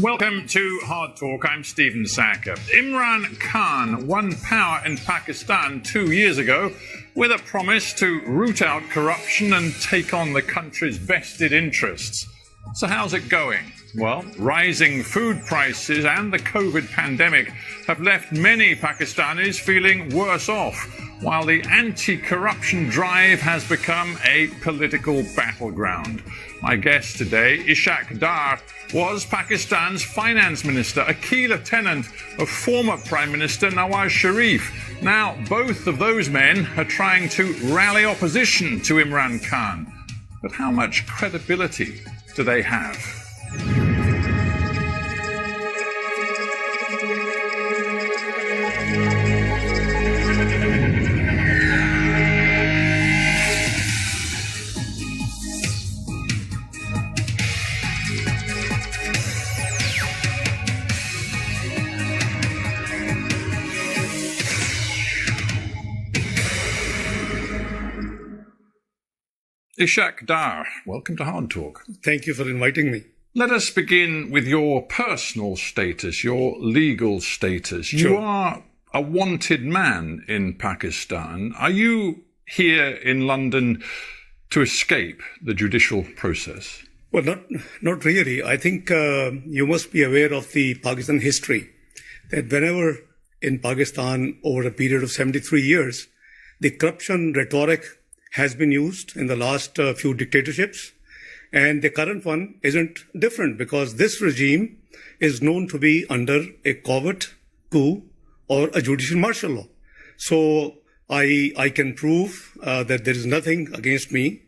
Welcome to Hard Talk. I'm Stephen Sacker. Imran Khan won power in Pakistan 2 years ago with a promise to root out corruption and take on the country's vested interests. So how's it going? Well, rising food prices and the COVID pandemic have left many Pakistanis feeling worse off, while the anti-corruption drive has become a political battleground. My guest today, Ishaq Dar, was Pakistan's finance minister, a key lieutenant of former Prime Minister Nawaz Sharif. Now, both of those men are trying to rally opposition to Imran Khan. But how much credibility do they have? Ishaq Dar, welcome to Hard Talk. Thank you for inviting me. Let us begin with your personal status, your legal status. Sure. You are a wanted man in Pakistan. Are you here in London to escape the judicial process? Well, not really. I think you must be aware of the Pakistan history, that whenever in Pakistan over a period of 73 years, the corruption rhetoric has been used in the last few dictatorships. And the current one isn't different, because this regime is known to be under a covert coup or a judicial martial law. So I can prove that there is nothing against me,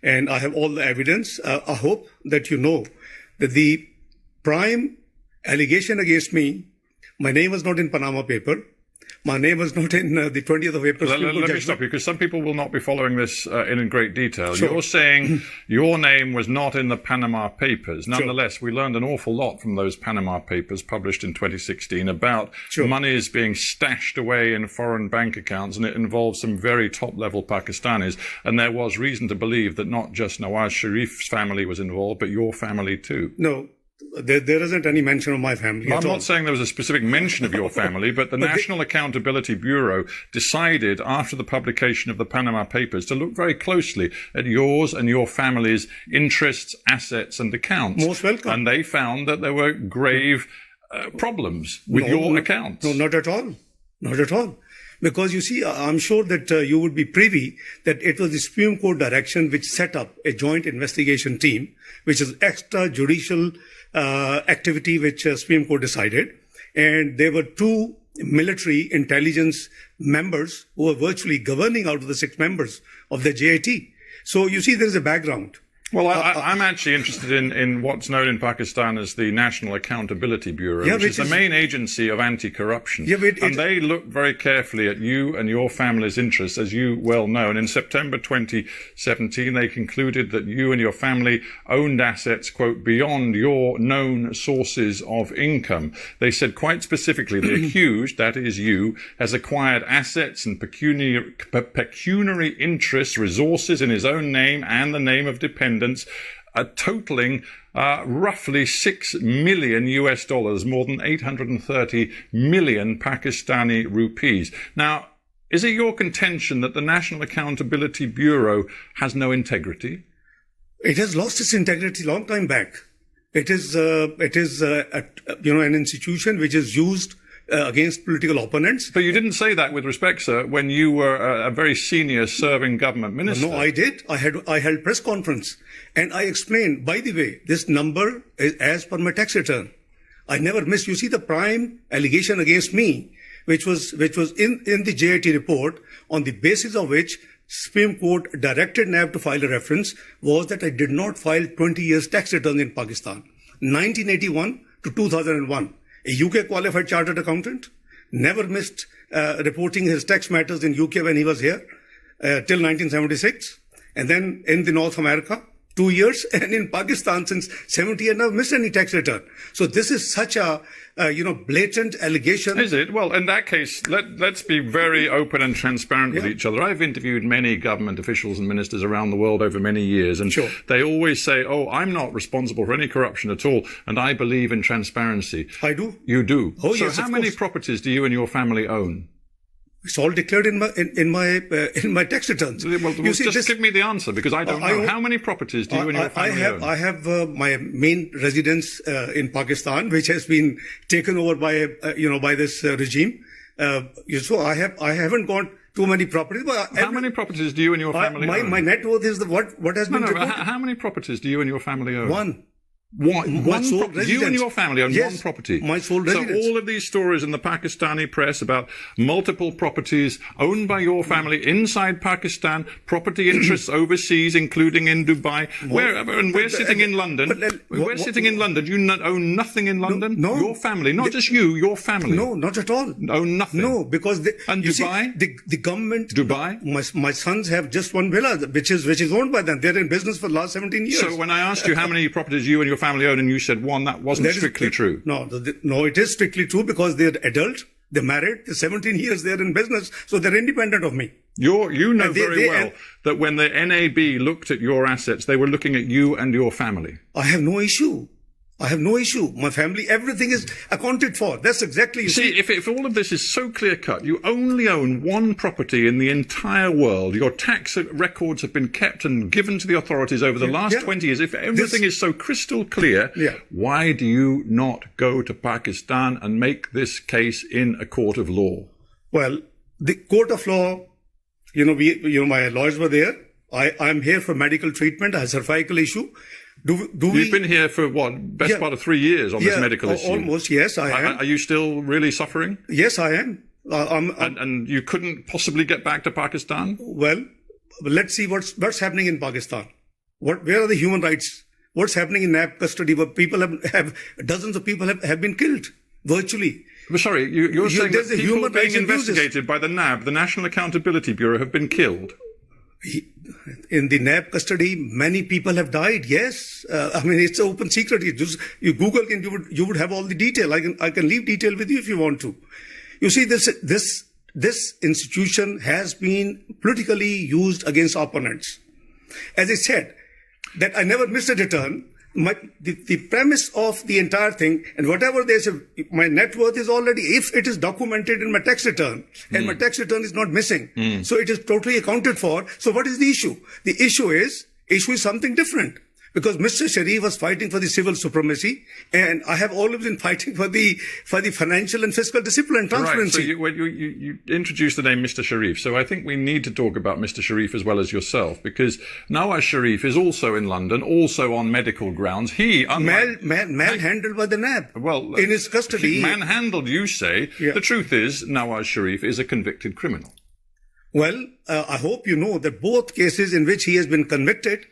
and I have all the evidence. I hope that you know that the prime allegation against me, my name was not in Panama paper. My name was not in the 20th of April. Let me stop you, because some people will not be following this in great detail. Sure. You're saying your name was not in the Panama Papers. Nonetheless, we learned an awful lot from those Panama Papers published in 2016 about monies being stashed away in foreign bank accounts, and it involved some very top-level Pakistanis. And there was reason to believe that not just Nawaz Sharif's family was involved, but your family too. No. There isn't any mention of my family at all. I'm not saying there was a specific mention of your family, but the National Accountability Bureau decided after the publication of the Panama Papers to look very closely at yours and your family's interests, assets and accounts. Most welcome. And they found that there were grave problems with your accounts. No, not at all. Not at all. Because you see, I'm sure that you would be privy that it was the Supreme Court direction which set up a joint investigation team, which is extrajudicial activity which Supreme Court decided. And there were 2 military intelligence members who were virtually governing out of the 6 members of the JIT. So you see, there is a background. Well, I'm actually interested in what's known in Pakistan as the National Accountability Bureau, which is the main agency of anti-corruption. And they look very carefully at you and your family's interests, as you well know. And in September 2017, they concluded that you and your family owned assets, quote, beyond your known sources of income. They said quite specifically, the accused, that is you, has acquired assets and pecuniary interests, resources in his own name and the name of dependents, totaling roughly $6 million US, more than 830 million Pakistani rupees. Now, is it your contention that the National Accountability Bureau has no integrity? It has lost its integrity long time back. It is an institution which is used against political opponents. But you didn't say that with respect, sir, when you were a very senior serving government minister. No, I did. I held press conference and I explained, by the way, this number is as per my tax return. I never missed. You see, the prime allegation against me, which was in the JIT report, on the basis of which Supreme Court directed NAB to file a reference, was that I did not file 20 years tax returns in Pakistan. 1981 to 2001. A UK qualified chartered accountant, never missed reporting his tax matters in UK when he was here till 1976. And then in the North America, 2 years, and in Pakistan since 70, I never missed any tax return. So this is such a, blatant allegation. Is it? Well, in that case, let's be very open and transparent with each other. I've interviewed many government officials and ministers around the world over many years, and they always say, oh, I'm not responsible for any corruption at all, and I believe in transparency. I do. You do? Oh, so yes, how many properties do you and your family own? It's all declared in my tax returns. Well, just give me the answer, because I don't know. How many properties do you and your family own? I have my main residence in Pakistan, which has been taken over by this regime. So I haven't got too many properties. But how many properties do you and your family own? My net worth is what has been reported. How many properties do you and your family own? One. One sole residence. You and your family own one property. My sole residence. So all of these stories in the Pakistani press about multiple properties owned by your family inside Pakistan, property interests overseas, including in Dubai. We're sitting in London. We're sitting in London. You own nothing in London? No. Your family, not just you, your family. No, not at all. Own nothing? No, because and Dubai? The government. Dubai? My sons have just one villa, which is owned by them. They're in business for the last 17 years. So when I asked you how many properties you and your family own, and you said one, that wasn't strictly true. No, it is strictly true, because they're adult, they're married, they're 17 years, they're in business, so they're independent of me. You know very well that when the NAB looked at your assets, they were looking at you and your family. I have no issue. My family, everything is accounted for. That's exactly... See, if all of this is so clear-cut, you only own one property in the entire world. Your tax records have been kept and given to the authorities over the last 20 years. If everything is so crystal clear, why do you not go to Pakistan and make this case in a court of law? Well, the court of law, my lawyers were there. I'm here for medical treatment. I have a cervical issue. You've been here for best part of 3 years on this medical issue? Almost, yes, I am. Are you still really suffering? Yes, I am. And you couldn't possibly get back to Pakistan? Well, let's see what's happening in Pakistan. Where are the human rights? What's happening in NAB custody, where people have dozens of people have been killed virtually? But sorry, you're saying that people being investigated by the NAB, the National Accountability Bureau, have been killed? In the NAB custody, many people have died. Yes, it's an open secret. You Google and you would have all the detail. I can leave detail with you if you want to. You see, this institution has been politically used against opponents. As I said, that I never missed a return. The premise of the entire thing, and whatever they say, my net worth is already, if it is documented in my tax return, and my tax return is not missing, so it is totally accounted for. So what is the issue? The issue is something different. Because Mr. Sharif was fighting for the civil supremacy, and I have always been fighting for the financial and fiscal discipline, transparency. Right. So you introduced the name Mr. Sharif. So I think we need to talk about Mr. Sharif as well as yourself, because Nawaz Sharif is also in London, also on medical grounds. He manhandled by the NAB. Well, in his custody. Manhandled, you say. Yeah. The truth is, Nawaz Sharif is a convicted criminal. Well, I hope you know that both cases in which he has been convicted,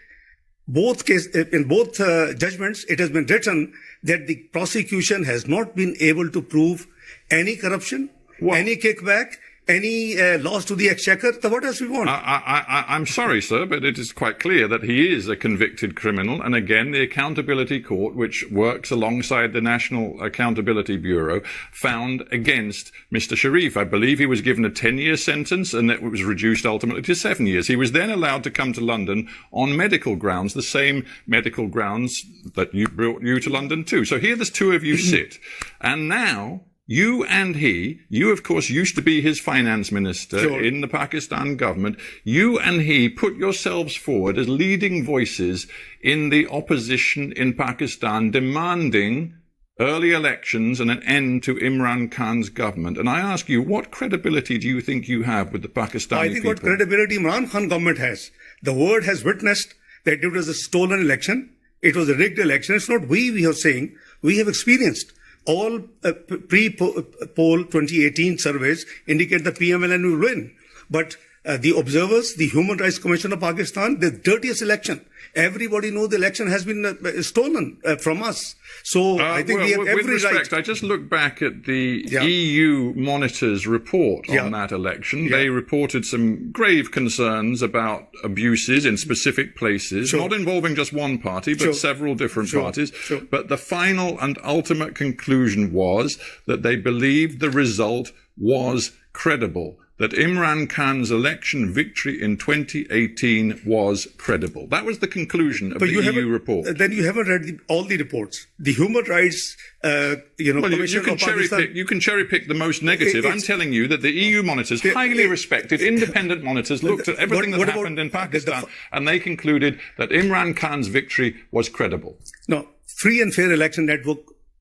in both judgments, it has been written that the prosecution has not been able to prove any corruption, any kickback, any loss to the exchequer. So what else we want? I'm sorry, sir, but it is quite clear that he is a convicted criminal. And again, the Accountability Court, which works alongside the National Accountability Bureau, found against Mr. Sharif. I believe he was given a 10-year sentence, and it was reduced ultimately to 7 years. He was then allowed to come to London on medical grounds, the same medical grounds that you brought you to London too. So here there's two of you sit. And now, you and you of course used to be his finance minister in the Pakistan government. You and he put yourselves forward as leading voices in the opposition in Pakistan, demanding early elections and an end to Imran Khan's government. And I ask you, what credibility do you think you have with the Pakistani people? I think what credibility Imran Khan government has. The world has witnessed that it was a stolen election. It was a rigged election. It's not we are saying. We have experienced. All pre-poll 2018 surveys indicate the PMLN will win. But the observers, the Human Rights Commission of Pakistan, the dirtiest election. Everybody knows the election has been stolen from us. So I think we have every with respect, right. I just looked back at the EU monitors' report on that election. They reported some grave concerns about abuses in specific places, not involving just one party, but several different parties. But the final and ultimate conclusion was that they believed the result was credible, that Imran Khan's election victory in 2018 was credible. That was the conclusion of the EU report. Then you haven't read all the reports. The Human Rights Commission of Pakistan. You can cherry pick the most negative. I'm telling you that the EU monitors, highly respected, independent monitors, looked at everything that happened in Pakistan, and they concluded that Imran Khan's victory was credible. No, Free and Fair Election Network,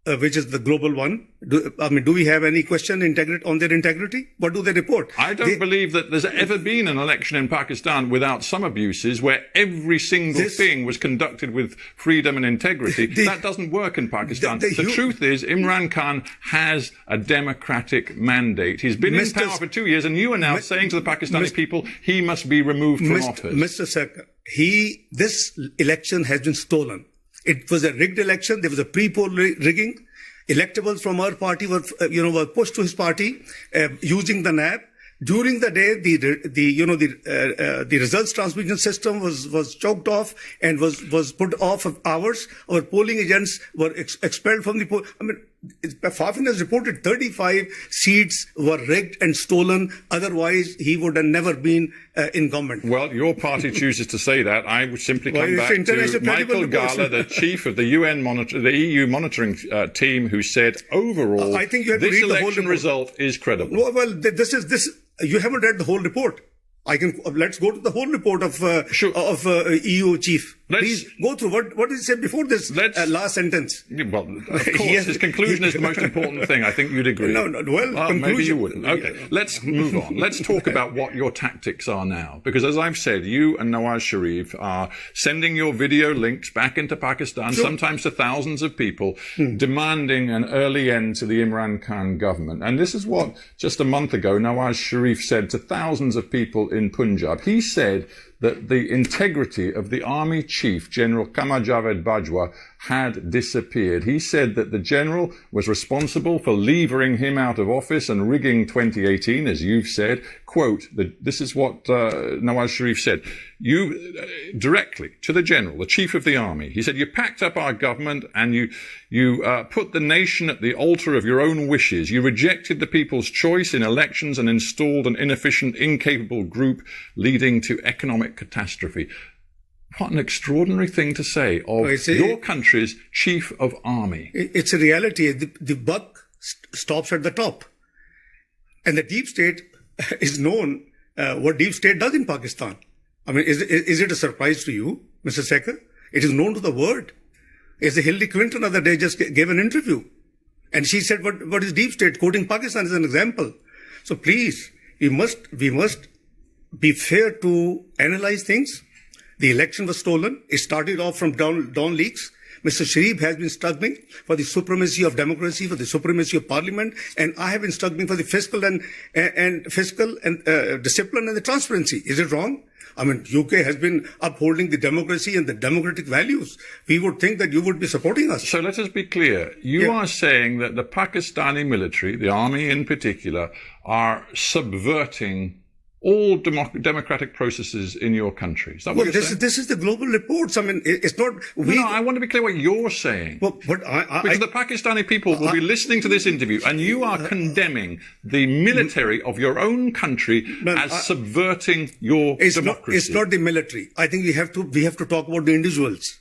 which is the global one. Do we have any question on their integrity? What do they report? I don't believe that there's ever been an election in Pakistan without some abuses where every single thing was conducted with freedom and integrity. That doesn't work in Pakistan. The truth is, Imran Khan has a democratic mandate. He's been in power for 2 years, and you are now saying to the Pakistani people, he must be removed from office. Mr. Sarkar, this election has been stolen. It was a rigged election. There was a pre-poll rigging. Electables from our party were pushed to his party using the NAB. During the day, the results transmission system was choked off and was put off of hours. Our polling agents were expelled from the poll. Fafin has reported 35 seats were rigged and stolen. Otherwise, he would have never been in government. Well, your party chooses to say that. I would simply come back to Michael Gala, the chief of the EU monitoring team, who said overall, I think you have to read the whole report. Result is credible. Well, you haven't read the whole report. Let's go to the whole report of EU chief. Please go through what did he say before this last sentence. Well, of course, his conclusion is the most important thing. I think you'd agree. Maybe you wouldn't. Okay, let's move on. Let's talk about what your tactics are now. Because as I've said, you and Nawaz Sharif are sending your video links back into Pakistan, sometimes to thousands of people, demanding an early end to the Imran Khan government. And this is what, just a month ago, Nawaz Sharif said to thousands of people in Punjab. He said that the integrity of the army chief, General Qamar Javed Bajwa, had disappeared. He said that the general was responsible for levering him out of office and rigging 2018, as you've said. Quote, this is what Nawaz Sharif said. Directly to the general, the chief of the army, he said, you packed up our government and you put the nation at the altar of your own wishes. You rejected the people's choice in elections and installed an inefficient, incapable group leading to economic catastrophe. What an extraordinary thing to say of your country's chief of army. It's a reality. The buck stops at the top. And the deep state is known what deep state does in Pakistan. Is it a surprise to you, Mr. Sarkar? It is known to the world. Hillary Clinton the other day just gave an interview. And she said, what is deep state? Quoting Pakistan as an example. So please, we must be fair to analyze things. The election was stolen. It started off from Dawn leaks. Mr. Sharif has been struggling for the supremacy of democracy, for the supremacy of parliament, and I have been struggling for the fiscal and discipline and the transparency. Is it wrong? UK has been upholding the democracy and the democratic values. We would think that you would be supporting us. So let us be clear. You are saying that the Pakistani military, the army in particular, are subverting all democratic processes in your country. Is that what you're saying? This is the global reports. It's not... No, I want to be clear what you're saying. Because the Pakistani people will be listening to this interview, and you are condemning the military of your own country as subverting your democracy. It's not the military. I think we have to talk about the individuals.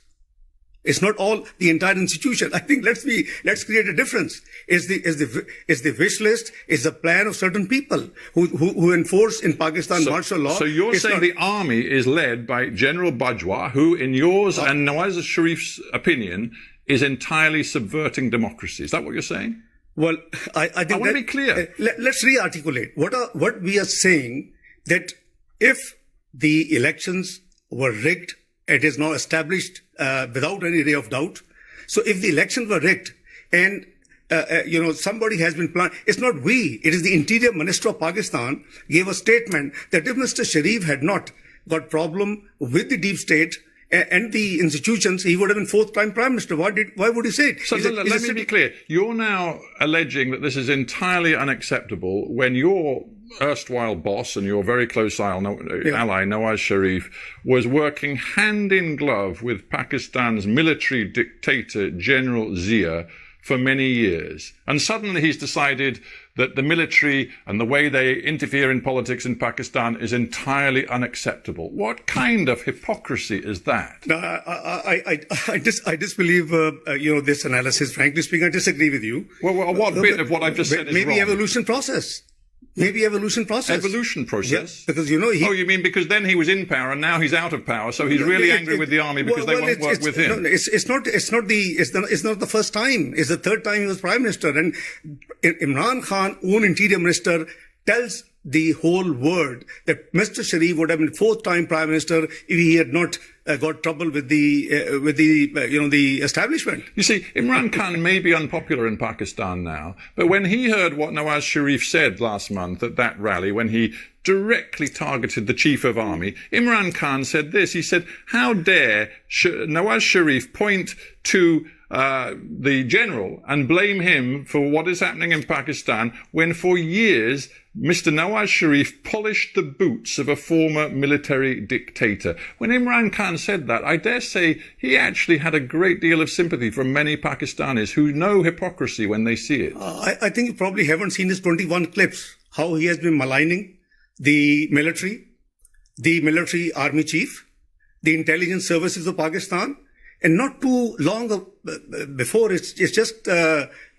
It's not all the entire institution. I think let's create a difference. Is the wish list, is the plan of certain people who enforce in Pakistan martial law. So you're saying the army is led by General Bajwa, who in yours and Nawaz Sharif's opinion is entirely subverting democracy. Is that what you're saying? Well, I think I want to be clear. Let's re-articulate. What we are saying, that if the elections were rigged, it is now established without any ray of doubt. So if the elections were rigged and somebody has been planning. It's not we. It is the Interior Minister of Pakistan gave a statement that if Mr. Sharif had not got problem with the deep state and the institutions, he would have been fourth-time Prime Minister. Why would he say it? So let me be clear. You're now alleging that this is entirely unacceptable when your erstwhile boss and your very close ally, Nawaz Sharif, was working hand in glove with Pakistan's military dictator, General Zia, for many years. And suddenly he's decided that the military and the way they interfere in politics in Pakistan is entirely unacceptable. What kind of hypocrisy is that? No, I disbelieve, this analysis. Frankly speaking, I disagree with you. Well, what bit of what I've just said is maybe wrong? Evolution process. Evolution process? Yeah, because, Oh, you mean because then he was in power and now he's out of power, so he's really angry with the army because they won't work with him? No, it's not the first time. It's the third time he was Prime Minister. And Imran Khan, own Interior Minister, tells the whole world that Mr. Sharif would have been fourth-time Prime Minister if he had not got trouble with the establishment. You see, Imran Khan may be unpopular in Pakistan now, but when he heard what Nawaz Sharif said last month at that rally, when he directly targeted the Chief of Army, Imran Khan said this. He said, how dare Nawaz Sharif point to the general and blame him for what is happening in Pakistan when for years Mr. Nawaz Sharif polished the boots of a former military dictator. When Imran Khan said that, I dare say he actually had a great deal of sympathy from many Pakistanis who know hypocrisy when they see it. I think you probably haven't seen his 21 clips, how he has been maligning the military army chief, the intelligence services of Pakistan. And not too long before, it's just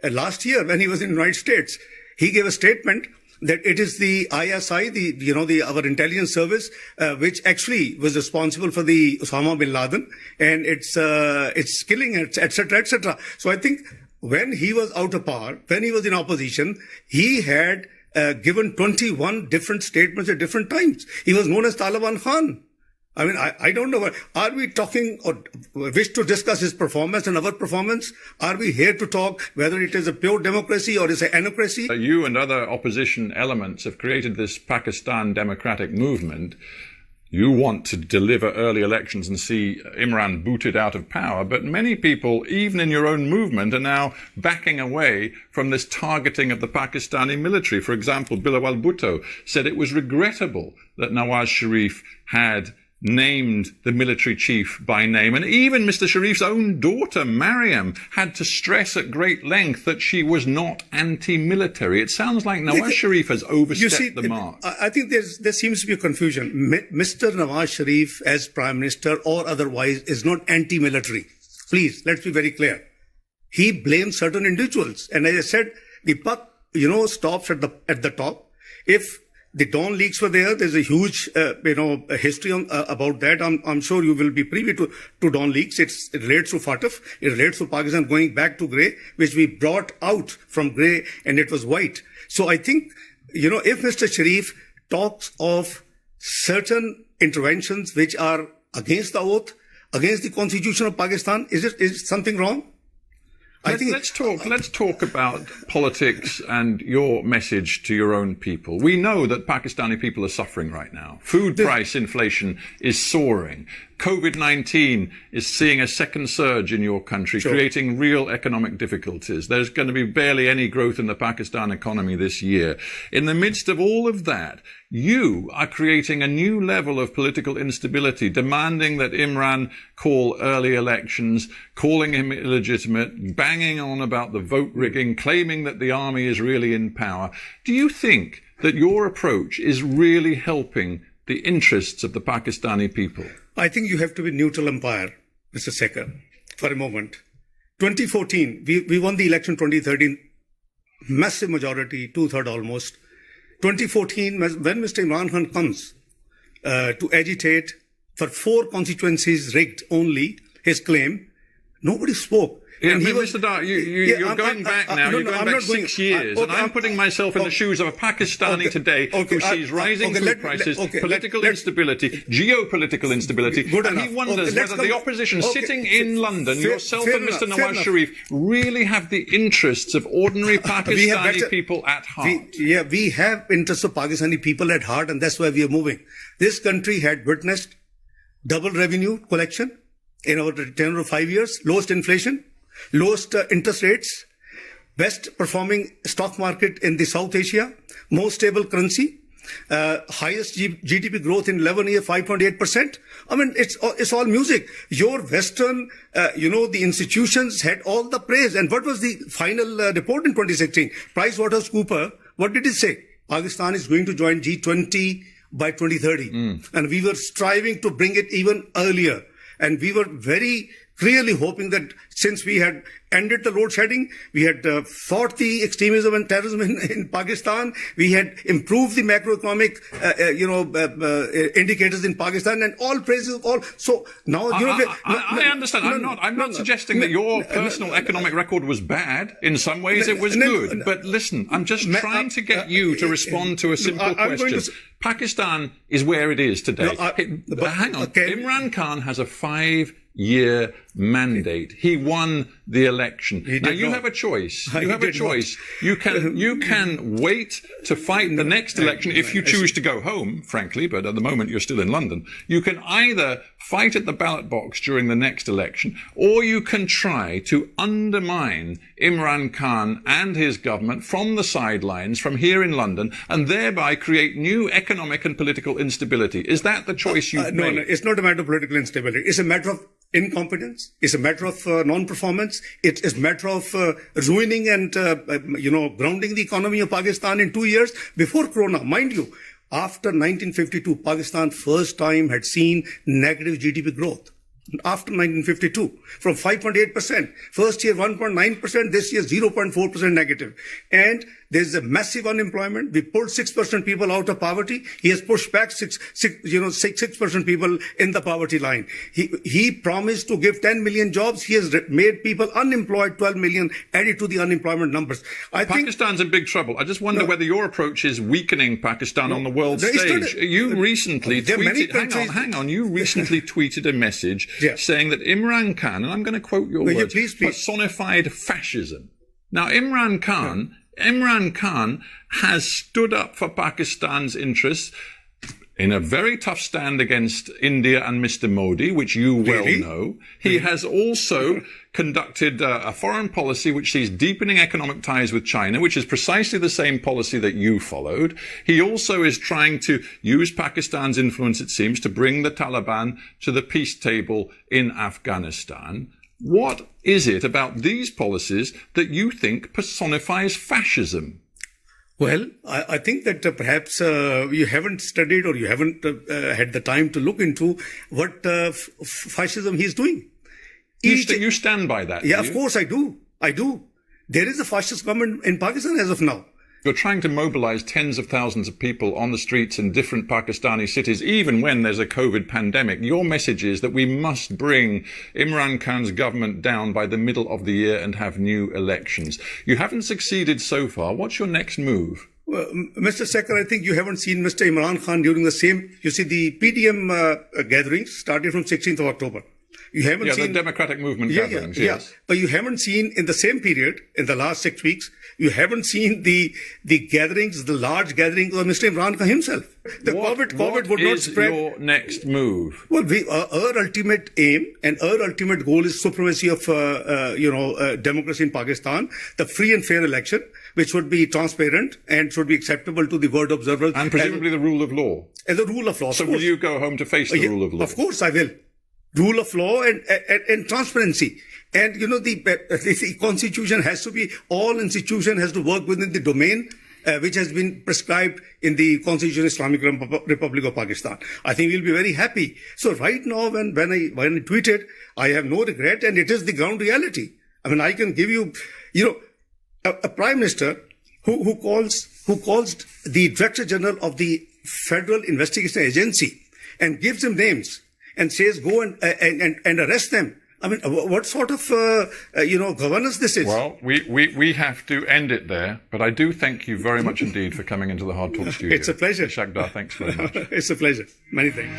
last year when he was in the United States, he gave a statement that it is the ISI, our intelligence service, which actually was responsible for the Osama bin Laden and its killing, etc., etc. So I think when he was out of power, when he was in opposition, he had given 21 different statements at different times. He was known as Taliban Khan. I mean, I don't know. Are we talking or wish to discuss his performance and our performance? Are we here to talk whether it is a pure democracy or is it an anocracy? You and other opposition elements have created this Pakistan democratic movement. You want to deliver early elections and see Imran booted out of power, but many people, even in your own movement, are now backing away from this targeting of the Pakistani military. For example, Bilawal Bhutto said it was regrettable that Nawaz Sharif had named the military chief by name. And even Mr. Sharif's own daughter, Mariam, had to stress at great length that she was not anti-military. It sounds like Nawaz Sharif has overstepped the mark. I think there seems to be a confusion. Mr. Nawaz Sharif, as Prime Minister or otherwise, is not anti-military. Please, let's be very clear. He blames certain individuals. And as I said, the buck, stops at the top. If the Dawn leaks were there, there's a huge, history about that. I'm sure you will be privy to Dawn leaks. It relates to FATF. It relates to Pakistan going back to grey, which we brought out from grey and it was white. So I think, if Mr. Sharif talks of certain interventions which are against the oath, against the constitution of Pakistan, is something wrong? Let's talk about politics and your message to your own people. We know that Pakistani people are suffering right now. Food price inflation is soaring. COVID-19 is seeing a second surge in your country, creating real economic difficulties. There's going to be barely any growth in the Pakistan economy this year. In the midst of all of that, you are creating a new level of political instability, demanding that Imran call early elections, calling him illegitimate, banging on about the vote rigging, claiming that the army is really in power. Do you think that your approach is really helping the interests of the Pakistani people? I think you have to be neutral umpire, Mr. Sekhar, for a moment. 2014, we won the election 2013, massive majority, 2/3 almost. 2014, when Mr. Imran Khan comes to agitate for 4 constituencies rigged only, his claim, nobody spoke. Yeah, Mr. Dar, you're going back now. You're going back 6 years. And I'm putting myself in the shoes of a Pakistani today who sees rising food prices, political instability, geopolitical instability, and he wonders whether the opposition sitting in London, yourself and Mr. Nawaz Sharif, really have the interests of ordinary Pakistani people at heart. We have interests of Pakistani people at heart, and that's why we are moving. This country had witnessed double revenue collection in our tenure of 5 years, lowest inflation, lowest interest rates, best performing stock market in the South Asia, most stable currency, highest GDP growth in 11 years, 5.8%. I mean, it's all music. Your Western, the institutions had all the praise. And what was the final report in 2016? PricewaterhouseCoopers, what did it say? Pakistan is going to join G20 by 2030. And we were striving to bring it even earlier. And we were very clearly hoping that since we had ended the load shedding, we had fought the extremism and terrorism in Pakistan, we had improved the macroeconomic, indicators in Pakistan, and all praises of all. So now, I understand. I'm not suggesting that your personal economic record was bad. In some ways, it was good. But listen, I'm just trying to get you to respond to a simple question. Pakistan is where it is today. Hang on. Imran Khan has a 5-year mandate. He won the election. Now you have a choice. You have a choice. You can wait to fight the next election if you choose to go home, frankly, but at the moment you're still in London. You can either fight at the ballot box during the next election, or you can try to undermine Imran Khan and his government from the sidelines, from here in London, and thereby create new economic and political instability. Is that the choice you've made? No, it's not a matter of political instability. It's a matter of incompetence. It's a matter of non-performance. It is a matter of ruining and, grounding the economy of Pakistan in 2 years before Corona. Mind you, after 1952, Pakistan first time had seen negative GDP growth. After 1952, from 5.8%, first year 1.9%, this year 0.4% negative. And there's a massive unemployment. We pulled 6% people out of poverty. He has pushed back 6% people in the poverty line. He promised to give 10 million jobs. He has made people unemployed, 12 million added to the unemployment numbers. Pakistan's in big trouble. I just wonder whether your approach is weakening Pakistan on the world stage. You recently tweeted, hang on, you recently tweeted a message saying that Imran Khan, and I'm going to quote your words, personified fascism. Now, Imran Khan has stood up for Pakistan's interests in a very tough stand against India and Mr. Modi, which you well know. He has also conducted a foreign policy which sees deepening economic ties with China, which is precisely the same policy that you followed. He also is trying to use Pakistan's influence, it seems, to bring the Taliban to the peace table in Afghanistan. What is it about these policies that you think personifies fascism? Well, I think that perhaps you haven't studied or you haven't had the time to look into what fascism he's doing. You stand by that? Yeah, of course I do. There is a fascist government in Pakistan as of now. You're trying to mobilize tens of thousands of people on the streets in different Pakistani cities, even when there's a COVID pandemic. Your message is that we must bring Imran Khan's government down by the middle of the year and have new elections. You haven't succeeded so far. What's your next move? Well, Mr. Sekhar, I think you haven't seen Mr. Imran Khan during the same, the PDM gatherings started from 16th of October. You haven't seen the Democratic Movement gatherings, yes. But you haven't seen in the same period, in the last 6 weeks, you haven't seen the gatherings, the large gatherings of Mr. Imran Khan himself. COVID would not spread. What is your next move? Well, our ultimate aim and our ultimate goal is supremacy of, democracy in Pakistan, the free and fair election, which would be transparent and should be acceptable to the world observers. And presumably the rule of law. And the rule of law. So will you go home to face the rule of law? Of course I will. Rule of law and transparency. And, the constitution has to be, all institution has to work within the domain which has been prescribed in the Constitution of Islamic Republic of Pakistan. I think we'll be very happy. So right now, when I tweeted, I have no regret, and it is the ground reality. I mean, I can give you, a prime minister who calls the Director General of the Federal Investigation Agency and gives him names and says, go and arrest them. I mean, what sort of, governance this is? Well, we have to end it there, but I do thank you very much indeed for coming into the Hard Talk studio. It's a pleasure. Ishaq Dar, thanks very much. It's a pleasure. Many thanks.